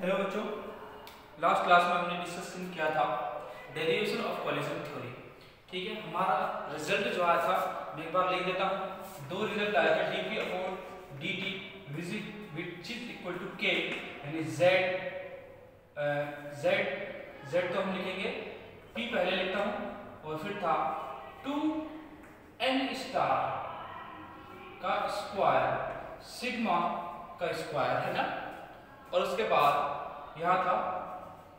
Hello बच्चों, last class में हमने डिस्कशन किया था डेरिवेशन ऑफ कोलिजन थ्योरी। ठीक है, हमारा रिजल्ट जो आया था मैं एक बार लिख देता हूँ। दो रिजल्ट आया था dp upon dt which is equal to k, यानी z तो हम लिखेंगे p पहले लिखता हूँ, और फिर था 2n स्टार का स्क्वायर सिग्मा का स्क्वायर, है ना। और उसके बाद यहाँ था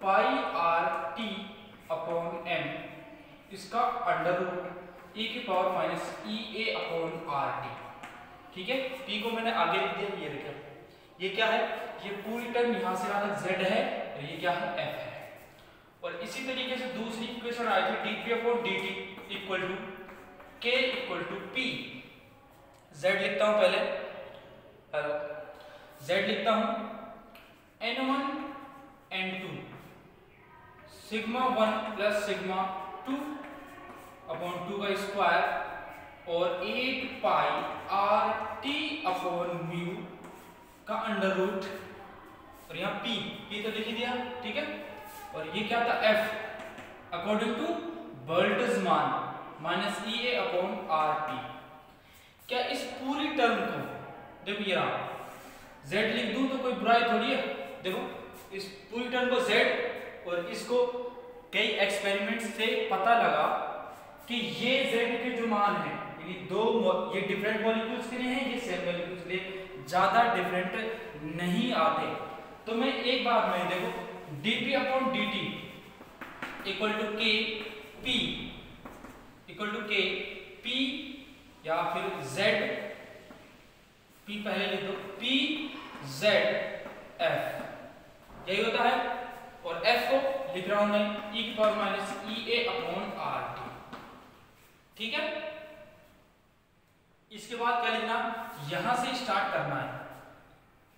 पाई आर टी अपॉन एम, इसका अंडर रूट ई की power minus E A upon R T. ठीक है, पी को मैंने आगे लिख दिया, ये लिखा। ये क्या है, ये पूरी टर्म यहाँ से यहाँ तक z है, और ये क्या है, f है। और इसी तरीके से दूसरी इक्वेशन आई थी D P upon D T equal to K equal to P. z लिखता हूँ पहले, z लिखता हूँ n1 n2 sigma 1 plus sigma 2 upon 2 का स्क्वायर और 8 पाई आर टी अपॉन म्यू का अंडर रूट, और यहाँ p तो लिख ही दिया। ठीक है, और ये क्या था, f according to Boltzmann minus E A upon R T. क्या इस पूरी टर्म को देखो, ये रहा z लिख दूं तो कोई बुराई थोड़ी है। देखो इस पूरी टर्म को z, और इसको कई एक्सपेरिमेंट से पता लगा कि ये z के जो मान है, यानी ये डिफरेंट मॉलिक्यूल्स के लिए हैं, ये सेम मॉलिक्यूल्स के लिए ज्यादा डिफरेंट नहीं आते। तो मैं एक बार में देखो dp upon dt equal to K P equal to K P, या फिर z p पहले लिख दो, p z f, यही होता है। और f को लिख रहा हूं मैं e की power minus E A upon R T. ठीक है, इसके बाद क्या लिखना, यहां से स्टार्ट करना है।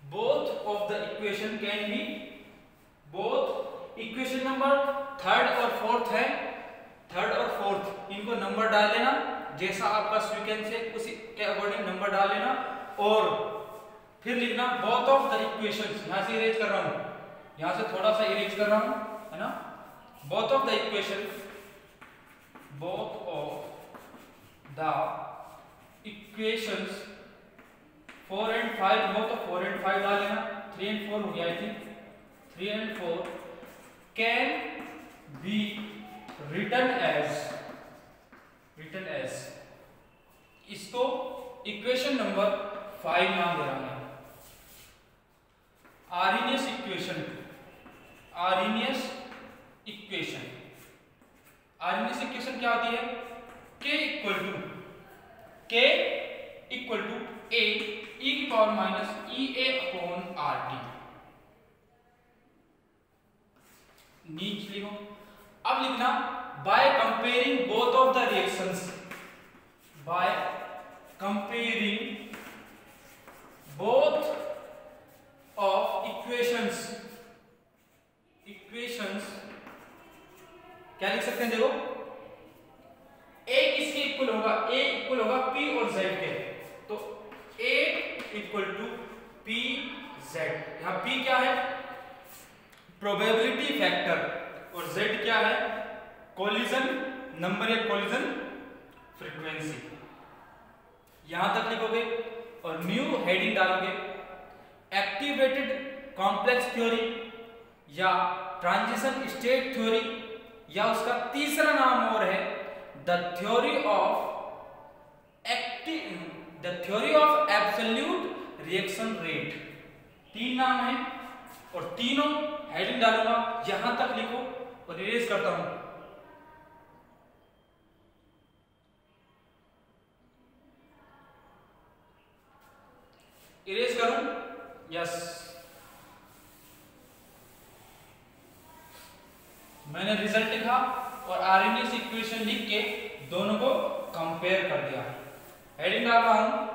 Both of the equation can be, both equation number third और फोर्थ है, थर्ड और फोर्थ इनको नंबर डाल लेना, जैसा आपका सीक्वेंस है उसी के अकॉर्डिंग नंबर डाल लेना। और फिर लिखना बोथ ऑफ द इक्वेशंस, यहां से इरेज कर रहा हूं, यहां से थोड़ा सा इरेज कर रहा हूं, है ना। Both of the equation, both of the equations 4 and 5 हो तो 4 and 5 डाल लेना, 3 and 4 हो गया, I think 3 and 4 can be written as, इसको इक्वेशन नंबर 5 नाम दे रहा है, आर्हेनियस इक्वेशन। आर्हेनियस इक्वेशन क्या होती है, k equal to a e की power minus E A upon R T. नीचे लिखो, अब लिखना by comparing both of the reactions, by comparing both of equations क्या लिख सकते हैं, देखो a किसके इक्वल होगा, a इक्वल होगा p और z के, तो a equal to p z। यहां p क्या है, प्रोबेबिलिटी फैक्टर, और z क्या है, कोलिजन नंबर या कोलिजन फ्रीक्वेंसी। यहां तक लिखोगे और न्यू हेडिंग डालोगे, एक्टिवेटेड कॉम्प्लेक्स थ्योरी या ट्रांजिशन स्टेट थ्योरी, या उसका तीसरा नाम और है the theory of absolute reaction rate. 3 नाम है और तीनों हेडिंग डालूंगा, यहां तक लिखो और इरेज करता हूं। इरेज करूं, यस, मैंने रिजल्ट लिखा और आर्हेनियस इक्वेशन लिख के दोनों को कंपेयर कर दिया। हेडिंग डाल रहा हूं,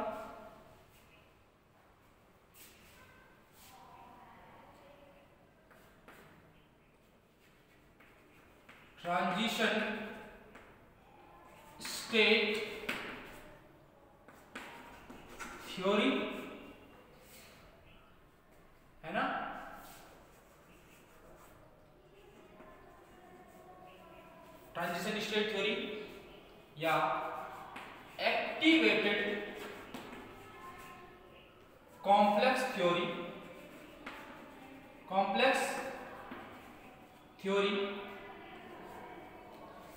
ट्रांजिशन स्टेट थ्योरी, है ना। या एक्टिवेटेड कॉम्प्लेक्स थ्योरी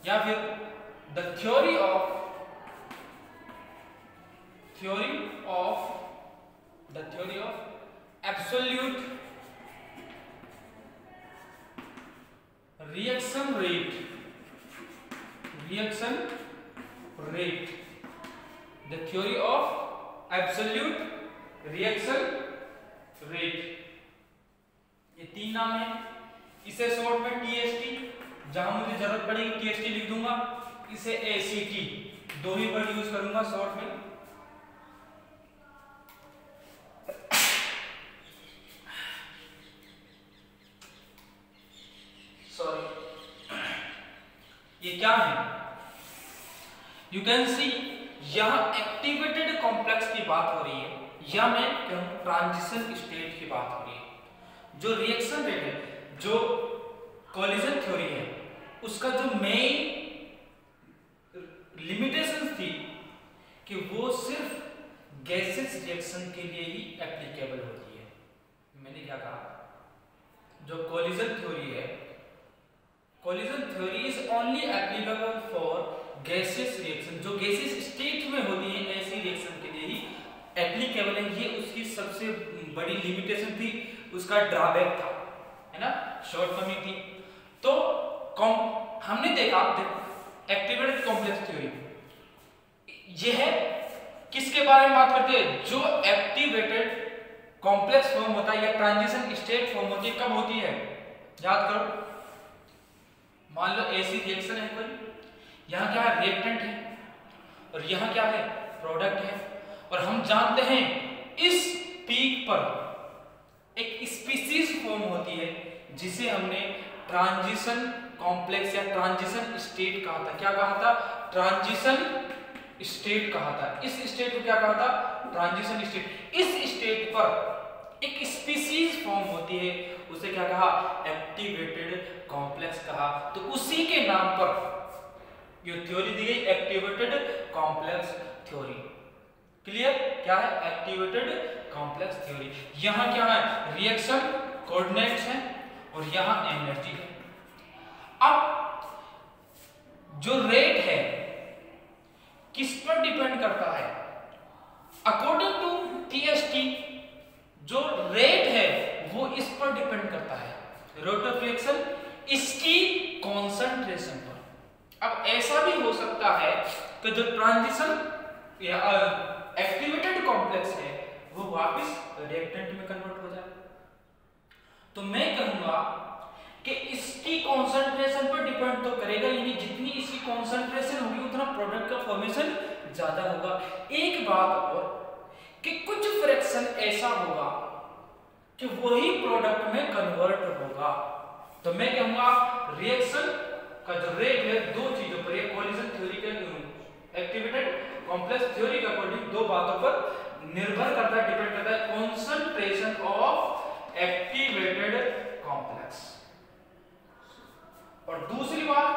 या फिर the theory of absolute reaction rate, the theory of absolute reaction rate, ये तीन नाम है। इसे शॉर्ट में टीएसटी, जहां मुझे जरूरत पड़ेगी टीएसटी लिख दूंगा, इसे एसीटी, दो ही वर्ड यूज करूंगा शॉर्ट में। ये क्या है? यू कैन सी, यहां एक्टिवेटेड कॉम्प्लेक्स की बात हो रही है, या मैं कहूं ट्रांजिशन स्टेट की बात हो रही है। जो रिएक्शन रेट है, जो कोलिजन थ्योरी है, उसका जो मेन लिमिटेशन थी कि वो सिर्फ गैसेस रिएक्शन के लिए ही एप्लीकेबल होती है। मैंने क्या कहा? जो कोलिजन थ्योरी है, collision theory is only applicable for gases reaction, जो गैसेस स्टेट में होती है ऐसी रिएक्शन के लिए ही एप्लीकेबल है। ये उसकी सबसे बड़ी लिमिटेशन थी, उसका ड्रॉबैक था, है ना, शॉर्टकमिंग थी। तो हमने देखा एक्टिवेटेड कॉम्प्लेक्स थ्योरी, यह है किसके बारे में बात करते हैं? जो एक्टिवेटेड कॉम्प्लेक्स फॉर्म होता है या ट्रांजिशन स्टेट फॉर्म होती है, कब होती है? याद करो, मान लो ऐसी रिएक्शन है कोई, यहां क्या है? रिएक्टेंट है, और यहां क्या है? प्रोडक्ट है। और हम जानते हैं इस पीक पर एक स्पीसीज फॉर्म होती है जिसे हमने ट्रांजिशन कॉम्प्लेक्स या ट्रांजिशन स्टेट कहा था। क्या कहा था? ट्रांजिशन स्टेट कहा था। इस स्टेट को क्या कहा था? Transition state. इस स्टेट पर एक स्पीसीज फॉर्म होती है, उसे क्या कहा? एक्टिवेटेड कॉम्प्लेक्स कहा। तो उसी के नाम पर ये थ्योरी दी गई, एक्टिवेटेड कॉम्प्लेक्स थ्योरी। क्लियर? क्या है? Activated complex theory. यहां क्या है? रिएक्शन कोऑर्डिनेट्स हैं और यहां एनर्जी है। अब जो रेट है किस पर डिपेंड करता है? अकॉर्डिंग टू टीएसटी जो रेट है वो इस पर डिपेंड करता है, रेट ऑफ रिएक्शन, इसकी कॉन्सेंट्रेशन पर। अब ऐसा भी हो सकता है कि जो ट्रांजिशन या एक्टिवेटेड कॉम्प्लेक्स है वो वापस रिएक्टेंट में कन्वर्ट हो जाए। तो मैं कहूंगा कि इसकी कॉन्सेंट्रेशन पर डिपेंड तो करेगा, यानी जितनी इसकी कॉन्सेंट्रेशन होगी उतना प्रोडक्ट का फॉर्मेशन ज्यादा होगा। एक बात और कि कुछ फ्रैक्शन ऐसा होगा कि वही प्रोडक्ट में कन्वर्ट होगा। तो मैं कहूंगा रिएक्शन का जो रेट है दो चीजों पर, कोलिजन थ्योरी के एक्टिवेटेड कॉम्प्लेक्स थ्योरी के अकॉर्डिंग दो बातों पर निर्भर करता है, डिपेंड करता है। कॉन्सेंट्रेशन ऑफ एक्टिवेटेड कॉम्प्लेक्स, और दूसरी बात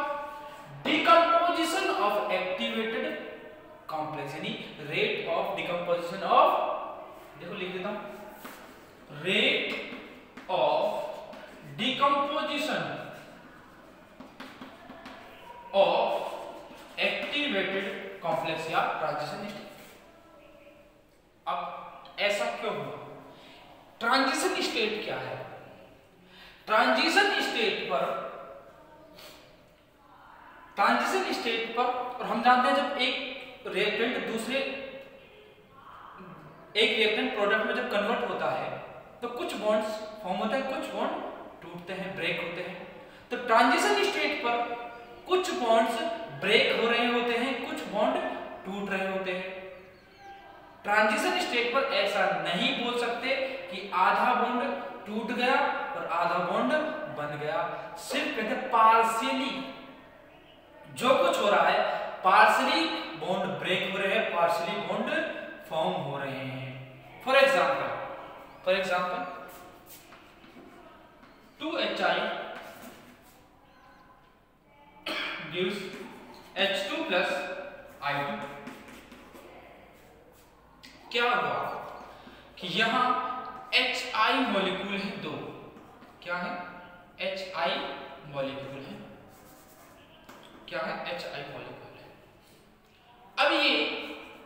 डिकम्पोजिशन ऑफ एक्टिवेटेड कॉम्प्लेक्स, यानी रेट ऑफ डिकम्पोजिशन ऑफ, देखो लिख देता हूं, rate of decomposition of activated complex या ट्रांजिशन स्टेट। अब ऐसा क्यों हुआ? ट्रांजिशन स्टेट क्या है? ट्रांजिशन स्टेट पर और हम जानते हैं जब एक रिएक्टेंट एक रिएक्टेंट प्रोडक्ट में जब कन्वर्ट होता है तो कुछ बॉन्ड्स फॉर्म होते हैं, कुछ बॉन्ड टूटते हैं, ब्रेक होते हैं। तो ट्रांजिशन स्टेट पर कुछ बॉन्ड्स ब्रेक हो रहे होते हैं, कुछ बॉन्ड टूट रहे होते हैं। ट्रांजिशन स्टेट पर ऐसा नहीं बोल सकते कि आधा बॉन्ड टूट गया और आधा बॉन्ड बन गया, सिर्फ कहते पार्शियली जो कुछ हो रहा है, पार्शियली बॉन्ड ब्रेक हो रहे हैं, पार्शियली बॉन्ड फॉर्म हो रहे हैं। For example 2HI gives H2 plus I2। क्या हुआ कि यहां HI मॉलिक्यूल है 2। क्या है? HI मॉलिक्यूल है। क्या है? HI मॉलिक्यूल है। अब ये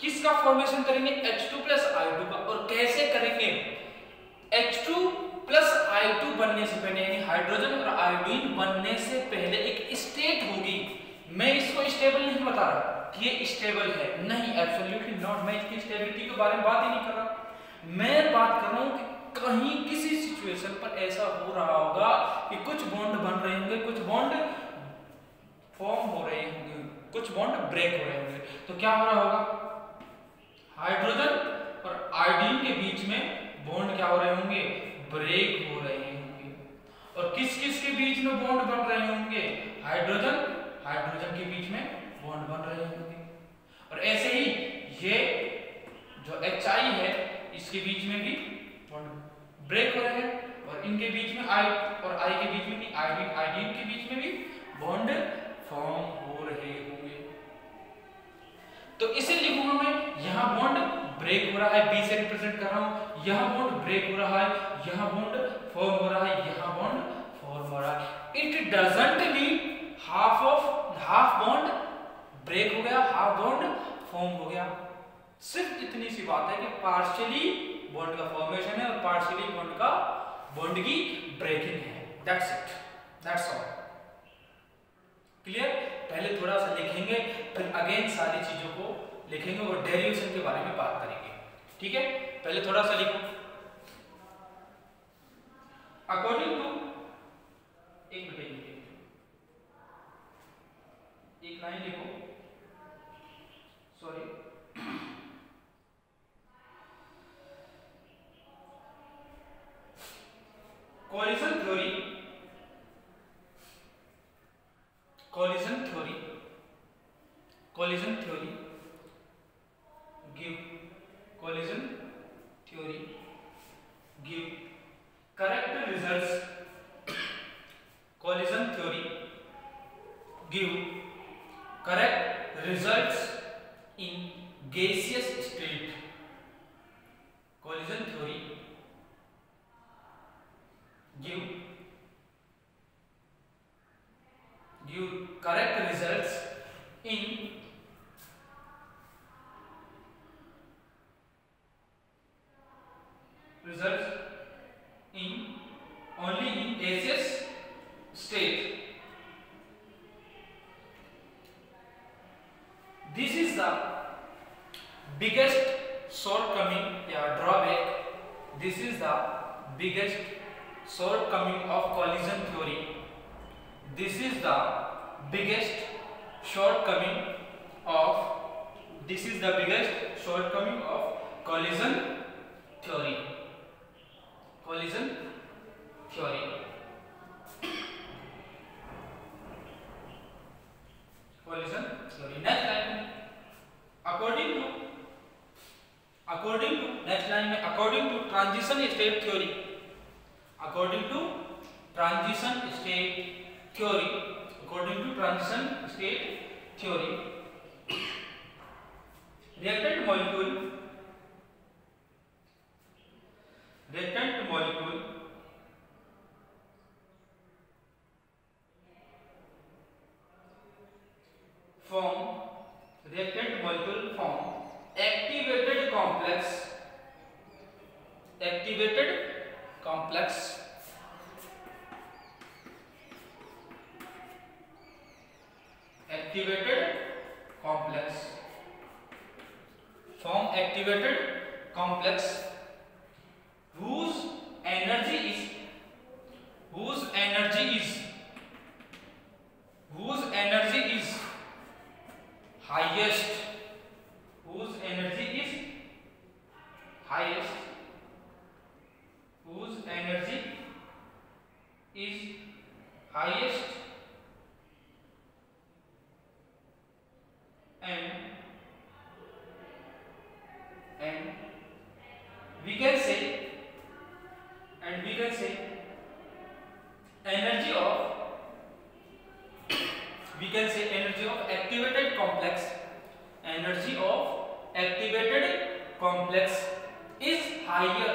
किसका फॉर्मेशन करेंगे? H2 प्लस I2 का। और कैसे करेंगे? H2 प्लस I2 बनने से पहले, यानी हाइड्रोजन और आयोडीन बनने से पहले एक स्टेट होगी। मैं इसको स्टेबल नहीं बता रहा कि ये स्टेबल है, नहीं, एब्सोल्युटली नॉट। मैं इसकी स्टेबिलिटी के बारे में बात ही नहीं कर रहा। मैं बात कर रहा हूं कि कहीं किसी सिचुएशन पर ऐसा हो रहा होगा कि कुछ बॉन्ड बन रहे होंगे, कुछ बॉन्ड फॉर्म हो रहे होंगे, कुछ बॉन्ड ब्रेक हो रहे होंगे। तो क्या हो रहा होगा? हाइड्रोजन और आयोडीन के बीच में बॉन्ड क्या हो रहे होंगे? ब्रेक हो रहे होंगे। और किस किस के बीच में बॉन्ड बन रहे होंगे? हाइड्रोजन के बीच में बॉन्ड बन रहे होंगे। और ऐसे ही ये जो HI है इसके बीच में भी बॉन्ड ब्रेक हो रहे हैं। और इनके बीच में I और I के बीच में भी, आयोडीन के बीच में भी बॉन्ड फॉर्म हो रहे होंगे। तो इसे लिखूंगा मैं, यहां बॉन्ड ब्रेक हो रहा है, B से रिप्रेजेंट कर रहा हूं। यहां बॉन्ड ब्रेक हो रहा है, यहां बॉन्ड फॉर्म हो रहा है, यहां बॉन्ड फॉर्म हो रहा है। It doesn't mean half bond break हो गया, हाफ बॉन्ड फॉर्म हो गया। सिर्फ इतनी सी बात है कि पार्शियली बॉन्ड का फॉर्मेशन है और पार्शियली बॉन्ड की ब्रेकिंग है। That's it, that's all. Clear? पहले थोड़ा सा लिखेंगे, फिर अगेन सारी चीजों को लिखेंगे और डेरिवेशन के बारे में बात करेंगे। ठीक है? पहले थोड़ा सा लिखो। अकॉर्डिंग टू, एक मिनट, एक लाइन लिखो, sorry, collision theory give correct results। collision theory give correct results in gaseous state। collision theory give correct results in only in gaseous state। This is the biggest shortcoming या drawback, this is the biggest shortcoming of collision theory। This is the biggest shortcoming of collision theory। collision theory next line में according to transition state theory reactant molecule form activated complex form activated complex whose energy is highest and we can say energy of activated complex energy of activated complex is higher,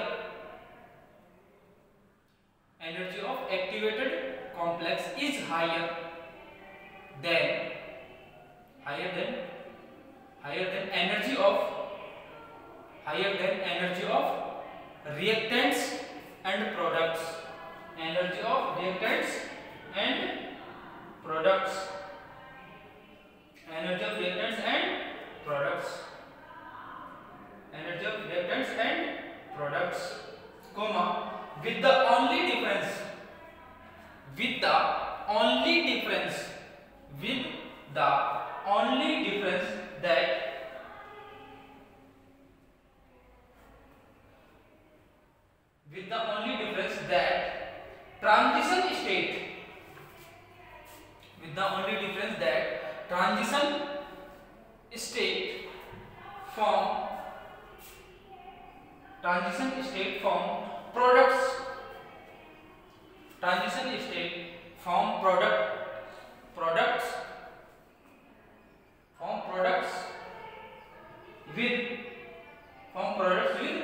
energy of activated complex is higher than energy of reactants and products, energy of reactants and products, energy of reactants and products, energy of reactants and products, comma, with the only difference that transition state from products with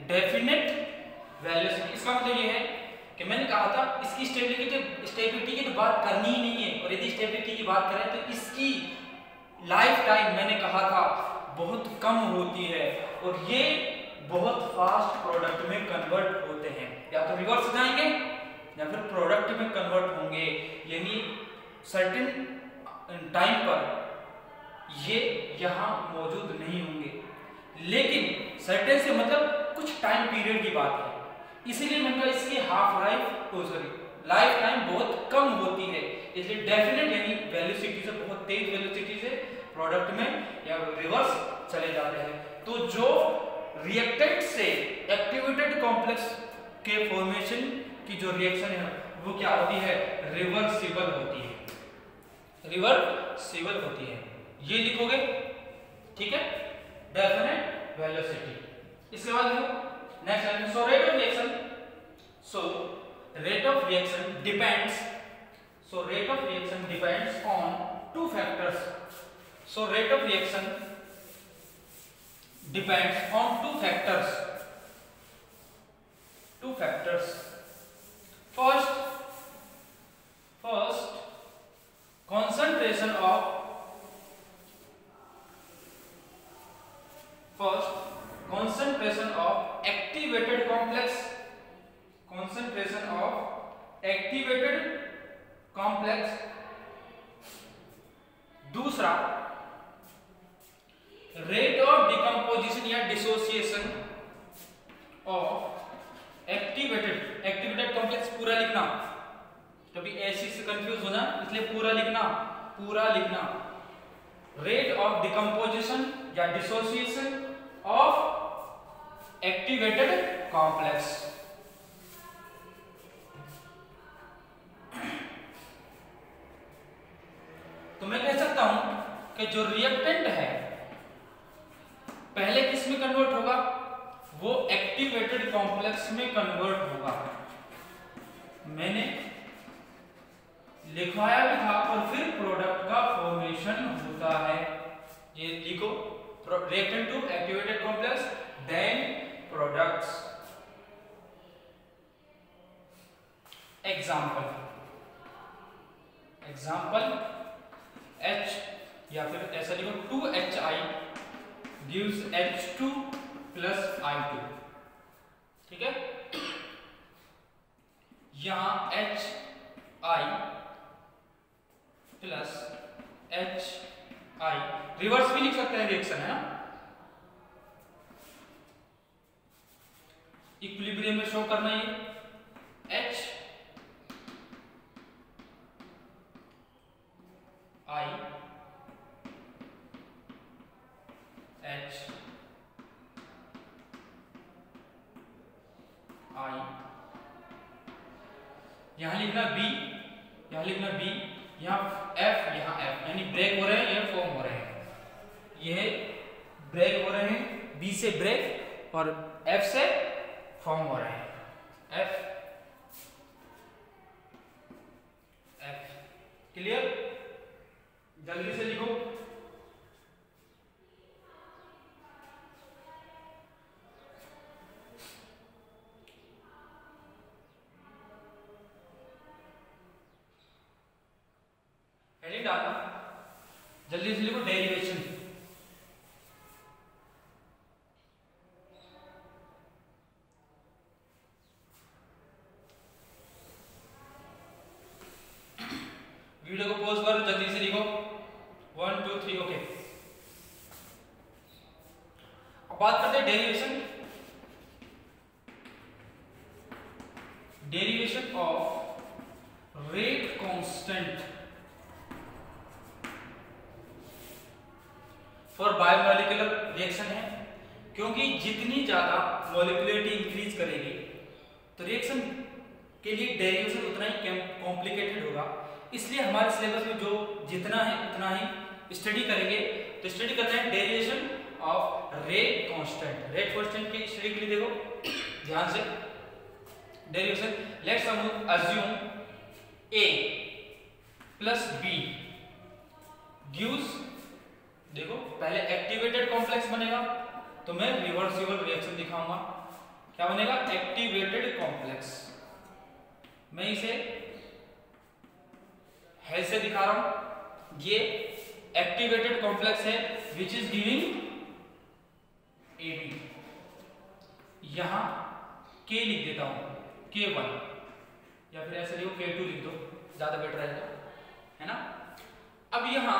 definite velocity, इसका मतलब ये है कि मैंने कहा था इसकी stability की तो बात करनी ही नहीं है, और यदि स्टेबिलिटी की बात करें तो इसकी लाइफ टाइम मैंने कहा था बहुत कम होती है, और ये बहुत फास्ट प्रोडक्ट में कन्वर्ट होते हैं, या तो रिवर्स जाएंगे या फिर प्रोडक्ट में कन्वर्ट होंगे, यानी सर्टेन टाइम पर ये यहाँ मौजूद नहीं होंगे, लेकिन सर्टेन से मतलब कुछ टाइम पीरियड की बात है, इसीलिए मैंने कहा इसकी लाइफ टाइम बहुत कम होती है, इसलिए डेफिनेट यानी वेलोसिटी से बहुत तेज वेलोसिटी से प्रोडक्ट में या रिवर्स चले जाते हैं। तो जो रिएक्टेंट से एक्टिवेटेड कॉम्प्लेक्स के फॉर्मेशन की जो रिएक्शन है वो क्या होती है, रिवर्सिबल होती है, ये लिखोगे, ठीक है, डेफिनेट वेलोसिटी। इसके बाद लिखो next line, so rate of reaction depends on two factors, depends on two factors. First, concentration of activated complex, दूसरा रेट ऑफ डिकम्पोजिशन या डिसोसिएशन ऑफ एक्टिवेटेड कॉम्प्लेक्स, पूरा लिखना, कभी ऐसे से कंफ्यूज होना, इसलिए पूरा लिखना, रेट ऑफ डिकम्पोजिशन या डिसोसिएशन ऑफ एक्टिवेटेड कॉम्प्लेक्स। तो मैं कह सकता हूं कि जो रिएक्टेंट है पहले किस में कन्वर्ट होगा, वो एक्टिवेटेड कॉम्प्लेक्स में कन्वर्ट होगा, मैंने लिखवाया भी था, और फिर प्रोडक्ट का फॉर्मेशन होता है, ये लिखो, reactant to activated complex then products. Example H या फिर ऐसा लिखो 2HI gives H2 plus I2, ठीक है, यहां HI प्लस HI रिवर्स भी लिख सकते हैं, रिएक्शन है ना, इक्विलिब्रियम में शो करना, ये H I H I, यहां लिखना B, यहां F, यहां F, यानी ब्रेक हो रहे हैं, ये फॉर्म हो रहे हैं, ये ब्रेक हो रहे हैं, B से ब्रेक और F से फॉर्म हो रहे हैं, F क्लियर। जल्दी से लिखो। हेडिंग डालना, जल्दी से लिखो डेरिवेशन। वीडियो को पॉज करो, जल्दी से लिखो 1 2 3 ओके। अब बात करते हैं derivation. Derivation of rate constant for biomolecular reaction है, क्योंकि जितनी ज्यादा मॉलिक्युलरिटी इंक्रीज करेगी तो रिएक्शन के लिए डेरिवेशन उतना ही कॉम्प्लिकेटेड होगा। इसलिए हमारे सिलेबस में जो जितना है उतना ही स्टडी करेंगे। तो स्टडी करते हैं derivation of rate constant. Rate constant की स्टडी के लिए देखो ध्यान से। Derivation, let's assume A plus B gives, देखो पहले एक्टिवेटेड कॉम्प्लेक्स बनेगा तो मैं रिवर्सिबल रिएक्शन दिखाऊंगा। क्या बनेगा? Activated complex. मैं इसे है से दिखा रहा हूं। ये एक्टिवेटेड कॉम्प्लेक्स है विच इज गिविंग AB। यहां K लिख देता हूं, K1, या फिर ऐसे लिखो K2 लिख दो, ज्यादा बेटर रहेगा, है ना। अब यहां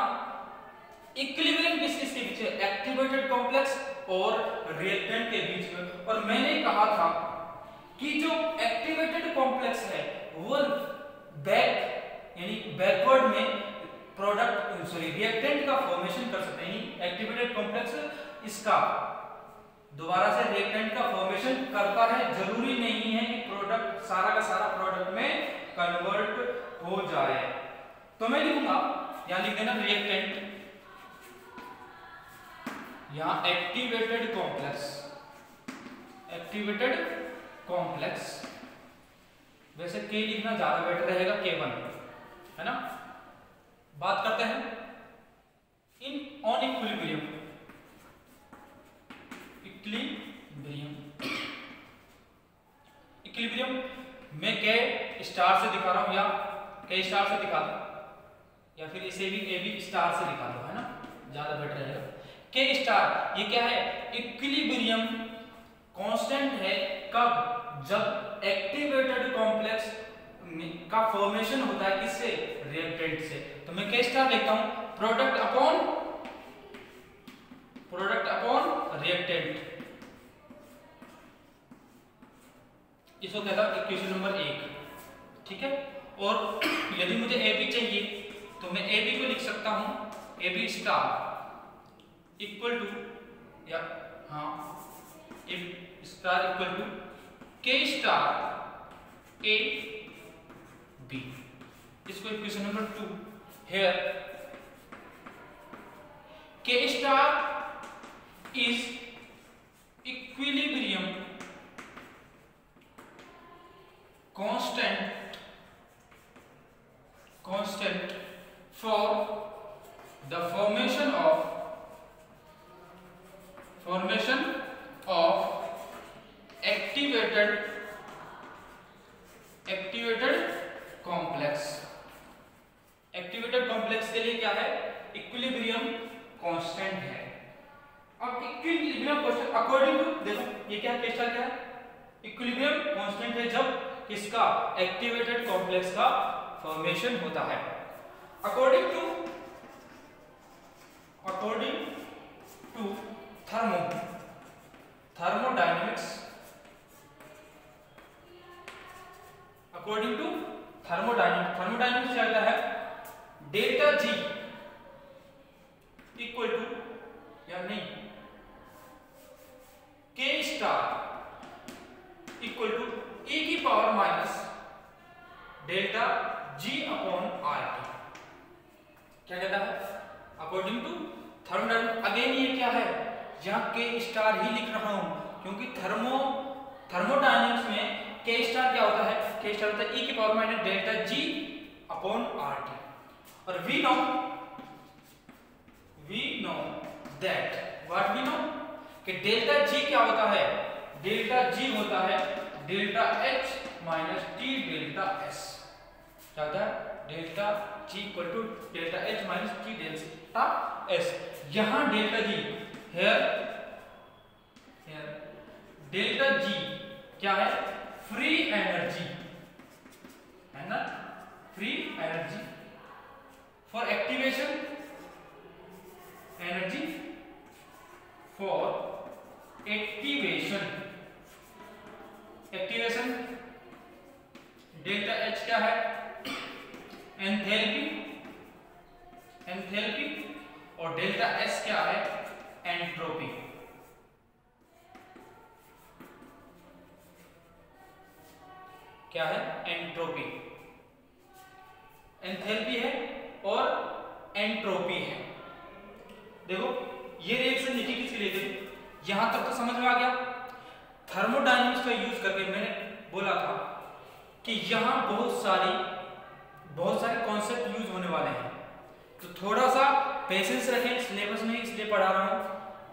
इक्विलिब्रियम किस के बीच है? एक्टिवेटेड कॉम्प्लेक्स और रिएक्टेंट के बीच में। और मैंने कहा था कि जो एक्टिवेटेड कॉम्प्लेक्स है वो बैकवर्ड में प्रोडक्ट रिएक्टेंट का फॉर्मेशन कर सकते हैं। एक्टिवेटेड कॉम्प्लेक्स इसका दोबारा से रिएक्टेंट का फॉर्मेशन करता है। जरूरी नहीं है कि प्रोडक्ट सारा का सारा प्रोडक्ट में कन्वर्ट हो जाए। तो मैं लिखूंगा, यहां लिख देना रिएक्टेंट, यहां एक्टिवेटेड कॉम्प्लेक्स, वैसे K लिखना ज्यादा बेटर रहेगा, K1, है ना। बात करते हैं इन ऑन इक्विलिब्रियम मैं K स्टार से दिखा रहा हूं, या K स्टार से दिखा दो, या फिर इसे भी AB स्टार से दिखा दो, है ना, ज्यादा बेटर रहेगा। K स्टार ये क्या है? इक्विलिब्रियम कांस्टेंट है कब? जब एक्टिवेटेड कॉम्प्लेक्स का फॉर्मेशन होता है किससे? रिएक्टेंट से। तो मैं K स्टार लिखता हूं, प्रोडक्ट अपॉन रिएक्टेंट। इसको कहता हूं इक्वेशन नंबर 1, ठीक है। और यदि मुझे AB चाहिए तो मैं AB को लिख सकता हूं AB स्टार इक्वल टू, या हाँ AB star equal to K star AB। इसको equation number 2। Here K star is equilibrium constant for the formation of activated complex। एक्टिवेटेड कॉम्प्लेक्स के लिए क्या है? इक्विलिब्रियम कांस्टेंट है। अब इक्विलिब्रियम कांस्टेंट अकॉर्डिंग टू, देखो ये क्या केस क्या है? इक्विलिब्रियम कांस्टेंट है जब किसका? एक्टिवेटेड कॉम्प्लेक्स का फॉर्मेशन होता है। According to thermodynamics, according to thermodynamics क्या कहता है? डेल्टा G इक्वल टू, या नहीं, K star equal to E की power minus delta G upon RT। क्या कहता है? According to thermodynamics. अगेन ये क्या है? यहां K स्टार ही लिख रहा हूं क्योंकि थर्मोडायनेमिक्स में K स्टार क्या होता है? K स्टार होता है E की power minus delta G upon RT। और we know know that, what we know, कि डेल्टा जी क्या होता है, डेल्टा जी होता है delta H minus T delta S. क्या होता है, delta G equal to delta H minus T delta S. यहां delta G here delta G क्या है, फ्री एनर्जी है ना, free energy for activation, energy for activation, activation. Delta H क्या है, एंथैल्पी, एंथैल्पी, और डेल्टा एस क्या है, एंट्रोपी। क्या है, एंट्रोपी, एंथैल्पी है और एंट्रोपी है। देखो ये रिएक्शन लिखी किसके लिए थी, यहां तक तो समझ में आ गया। थर्मोडायनामिक्स का यूज करके मैंने बोला था कि यहां बहुत सारे कॉन्सेप्ट यूज होने वाले हैं, तो थोड़ा सा पेशेंस रखें, सिलेबस में इसलिए पढ़ा रहा हूं,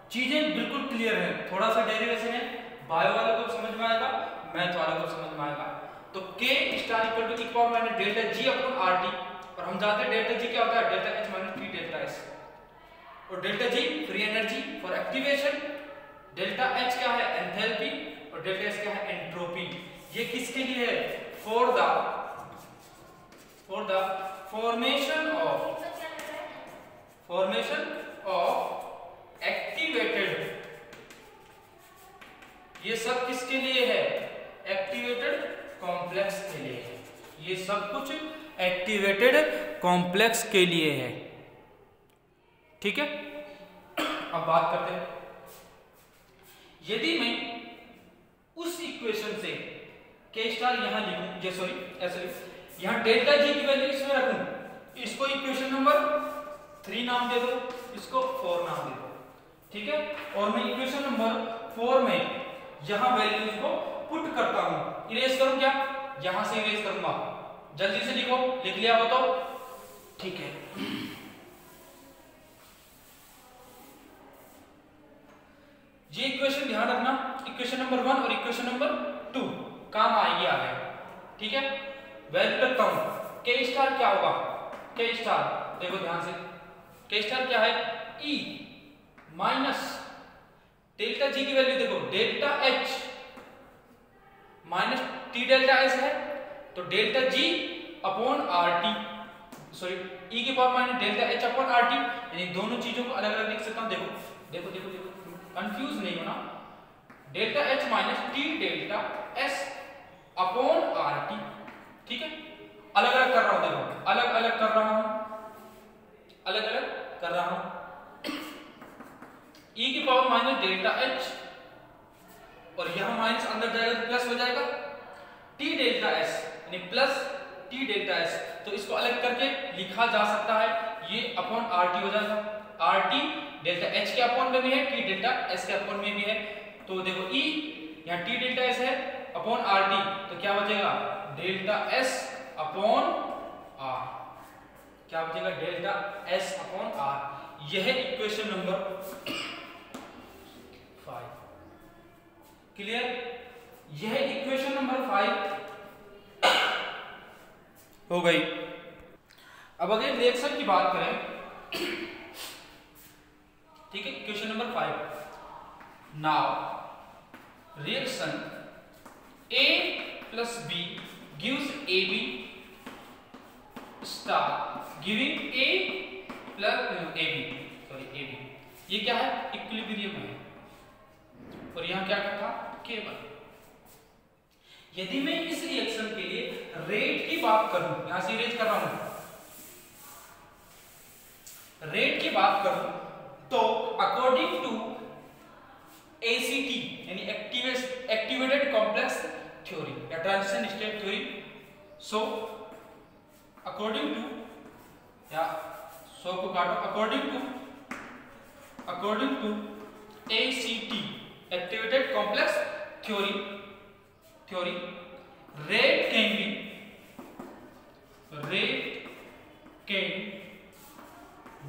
चीजें बिल्कुल क्लियर है। थोड़ा सा डेरिवेशन है, बायो वाले को समझ में आएगा, मैथ वाले को समझ में आएगा। तो K star equal to e power minus delta G upon RT, और हम जानते हैं डेल्टा G क्या होता है, delta H minus T delta S, और delta G free energy for activation, delta H क्या है, एंथैल्पी, और डेल्टा S क्या है, एंट्रोपी। ये किसके लिए है, for the formation of activated, ये सब किसके लिए है, एक्टिवेटेड कॉम्प्लेक्स के लिए है। ये सब कुछ एक्टिवेटेड कॉम्प्लेक्स के लिए है, ठीक है। अब बात करते हैं, यदि मैं उस इक्वेशन से K स्टार यहां लिखूं, ये सॉरी ऐसे यहां डेल्टा जी की वैल्यू इसमें रखूं, इसको इक्वेशन नंबर 3 नाम दे दो, इसको 4 नाम दे दो, ठीक है। और मैं इक्वेशन नंबर 4 में यहां वैल्यूज को पुट करता हूं, इरेज करूं क्या, यहां से इरेज करूंगा, जल्दी से लिखो, लिख लिया हो तो ठीक है। ये इक्वेशन ध्यान रखना, इक्वेशन नंबर 1 और इक्वेशन नंबर 2 काम आएगी आगे, ठीक है। वैल्यू रखता हूं, K स्टार क्या होगा, K स्टार देखो ध्यान से, K स्टार क्या है, E माइनस डेल्टा जी की वैल्यू देखो, delta H minus T delta S है, तो delta G upon RT, sorry E की power minus delta H upon RT, यानी दोनों चीजों को अलग अलग लिख सकता हूं। देखो देखो देखो कंफ्यूज नहीं होना, delta H minus T delta S upon RT, ठीक है। अलग अलग कर रहा हूं, देखो अलग अलग कर रहा हूं, अलग अलग कर रहा हूं। E की पावर माइनस डेल्टा H, और यहां माइनस अंदर जाएगा तो प्लस हो जाएगा, T डेल्टा S यानी प्लस T डेल्टा S, तो इसको अलग करके लिखा जा सकता है, ये अपॉन RT हो जाएगा। RT डेल्टा H के अपॉन में भी है, T डेल्टा S के अपॉन में भी है, तो देखो E यहाँ T डेल्टा S है अपॉन RT, तो क्या बचेगा, डेल्टा S अपॉन R, क्या बचेगा, डेल्टा S अपॉन R। यह है इक्वेशन नंबर 5, क्लियर। यह इक्वेशन नंबर 5 हो गई। अब अगर रिएक्शन की बात करें, ठीक है, equation number 5, now reaction A plus B gives AB star giving A plus AB, ये क्या है, इक्विलिब्रियम है, और यहां क्या था, K1। यदि मैं इस रिएक्शन के लिए रेट की बात करूं, यहां से रेट कर रहा हूं, रेट की बात करूं तो अकॉर्डिंग टू ACT यानी एक्टिवेटेड कॉम्प्लेक्स थ्योरी या transition state theory, so according to, या सो को काटो, according to ACT activated complex theory rate can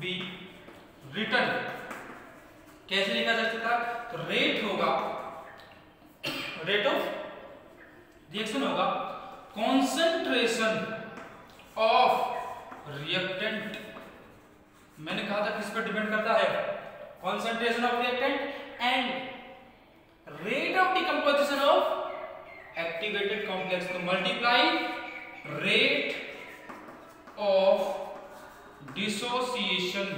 be written कैसे लिखा जा सकता है? तो रेट होगा, रेट ऑफ रिएक्शन होगा कॉन्सेंट्रेशन ऑफ रिएक्टेंट। मैंने कहा था किस पर डिपेंड करता है? Concentration of reactant and rate of decomposition of activated complex. तो multiply rate of dissociation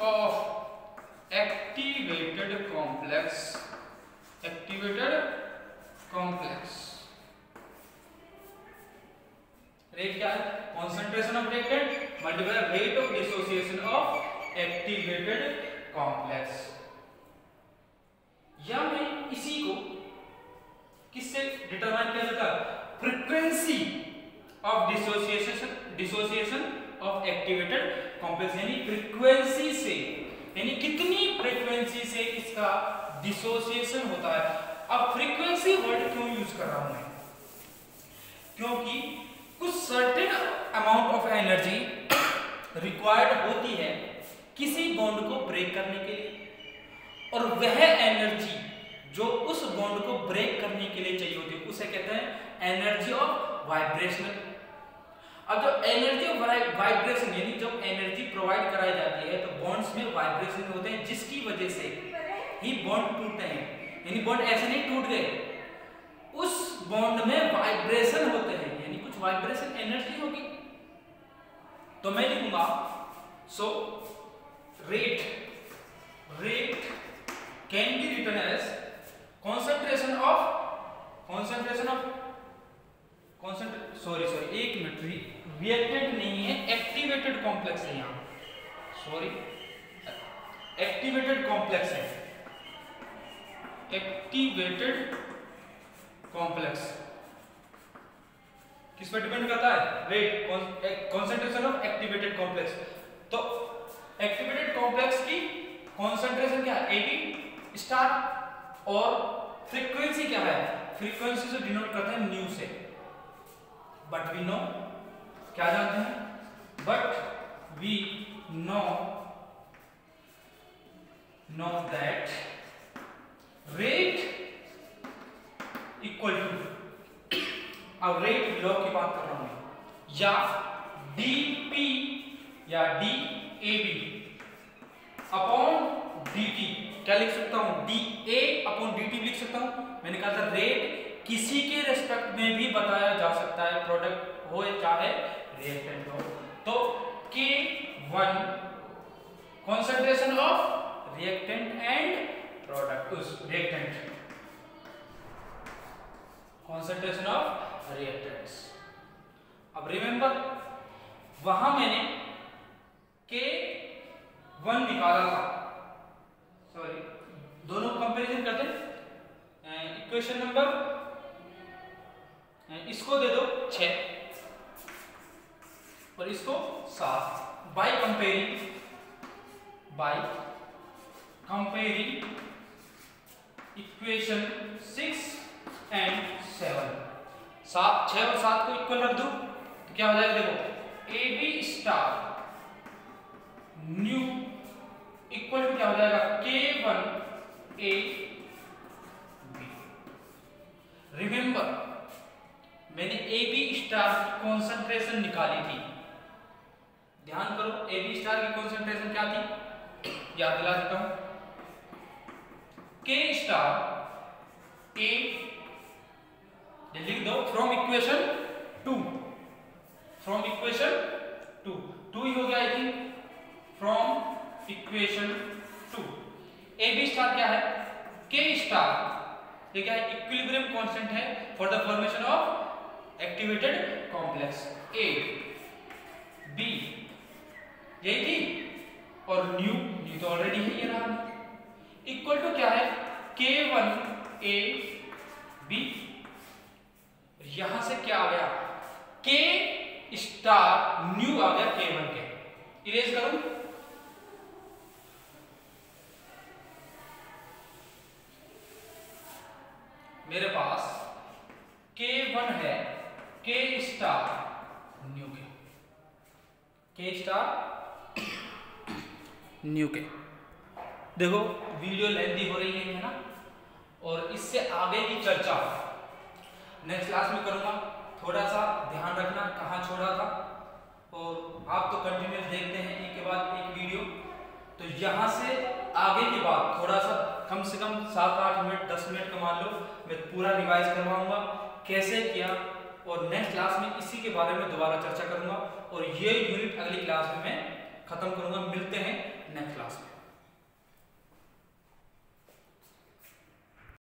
of activated complex, rate क्या है? Concentration of reactant multiply rate of dissociation of activated complex. या मैं इसी को किससे डिटरमाइन किया जाता है? Frequency of dissociation of activated complex, यानी फ्रीक्वेंसी से, यानी कितनी फ्रीक्वेंसी से इसका डिसोसिएशन होता है। अब फ्रीक्वेंसी वर्ड क्यों यूज कर रहा हूं मैं? क्योंकि कुछ certain amount of energy required होती है किसी बॉन्ड को ब्रेक करने के लिए, और वह एनर्जी जो उस बॉन्ड को ब्रेक करने के लिए चाहिए होती है उसे कहते हैं एनर्जी ऑफ वाइब्रेशन। अब जो एनर्जी ऑफ वाइब्रेशन यानी जब एनर्जी प्रोवाइड कराई जाती है तो बॉन्ड्स में वाइब्रेशन होते हैं, जिसकी वजह से ही बॉन्ड टूटते हैं। यानी बॉन्ड ऐसे नहीं टूट गए, उस बॉन्ड में वाइब्रेशन होते हैं, यानी कुछ वाइब्रेशन एनर्जी होगी। तो मैं लिखूंगा so rate can be written as concentration of एक मिनट, रिएक्टेंट नहीं है, एक्टिवेटेड कॉम्प्लेक्स है यहां, सॉरी एक्टिवेटेड कॉम्प्लेक्स है, एक्टिवेटेड कॉम्प्लेक्स किस पर डिपेंड करता है? Rate, concentration of activated complex. तो एक्टिवेटेड कॉम्प्लेक्स की कॉन्सेंट्रेशन क्या है? AB स्टार, और फ्रीक्वेंसी क्या है? फ्रीक्वेंसी से डिनोट करते हैं न्यू से। बट वी नो, क्या जानते हैं? But we know that rate equal to, अब रेट लॉ की बात कर रहा हूं मैं, या dP या dAB अपॉन dt, क्या लिख सकता हूं? dA अपॉन dt लिख सकता हूं। मैंने कहा था रेट किसी के रेस्पेक्ट में भी बताया जा सकता है, प्रोडक्ट हो चाहे रिएक्टेंट हो। तो K1 concentration of reactant and product, उस रिएक्टेंट कॉन्सेंट्रेशन ऑफ रिएक्टेंट्स। अब रिमेंबर वहां मैंने K1 निकाला था, सॉरी दोनों कंपैरिजन करते हैं। इक्वेशन नंबर इसको दे दो 6 और इसको 7, बाय कंपेयरिंग इक्वेशन 6 एंड 7, 6 और 7 को इक्वल रख दो तो क्या हो जाएगा? देखो AB star new equal to क्या हो जाएगा? K1 A B। रिमेंबर मैंने AB स्टार की कॉन्सेंट्रेशन निकाली थी, ध्यान करो AB स्टार की कॉन्सेंट्रेशन क्या थी, याद दिला देता हूं। K स्टार A लिख दो फ्रॉम इक्वेशन 2 ही हो गया I think, from equation 2। AB star क्या है? K स्टार ये क्या है? इक्विलिब्रियम कांस्टेंट है for the formation of activated complex. A B यही थी, और न्यू तो ऑलरेडी है, ये रहा। इक्वल टू क्या है? K1 A B। यहां से क्या आ गया? K स्टार न्यू आ गया K1 के, इरेज करूं? मेरे पास K1 है, K स्टार न्यू के, K स्टार न्यू के। देखो वीडियो लेंथी हो रही है ना, और इससे आगे की चर्चा नेक्स्ट क्लास में करूँगा। थोड़ा सा ध्यान रखना कहाँ छोड़ा था, और आप तो कंटिन्यूस देखते हैं एक के बाद एक वीडियो, तो यहाँ से आगे की बात थोड़ा सा कम से कम 7-8 मिनट 10 मिनट का मान लो, मैं पूरा रिवाइज करवाऊंगा कैसे किया, और नेक्स्ट क्लास में इसी के बारे में दोबारा चर्चा करूंगा, और ये यूनिट अगली क्लास में मैं खत्म करूंगा। मिलते हैं नेक्स्ट क्लास में।